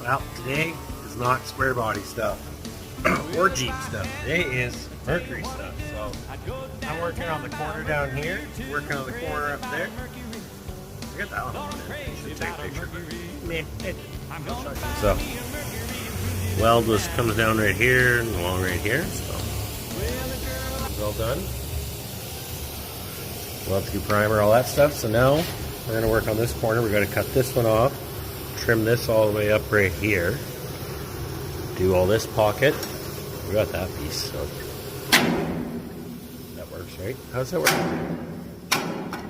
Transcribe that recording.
Well, today is not square body stuff or Jeep stuff. Today is Mercury stuff. So I'm working on the corner down here, working on the corner up there. I got that one on there. Should take a picture, but meh, so weld just comes down right here and along right here. So it's all done. Weld through primer, all that stuff. So now we're going to work on this corner. We're going to cut this one off, trim this all the way up right here, do all this pocket. We got that piece, so that works, right? How does that work?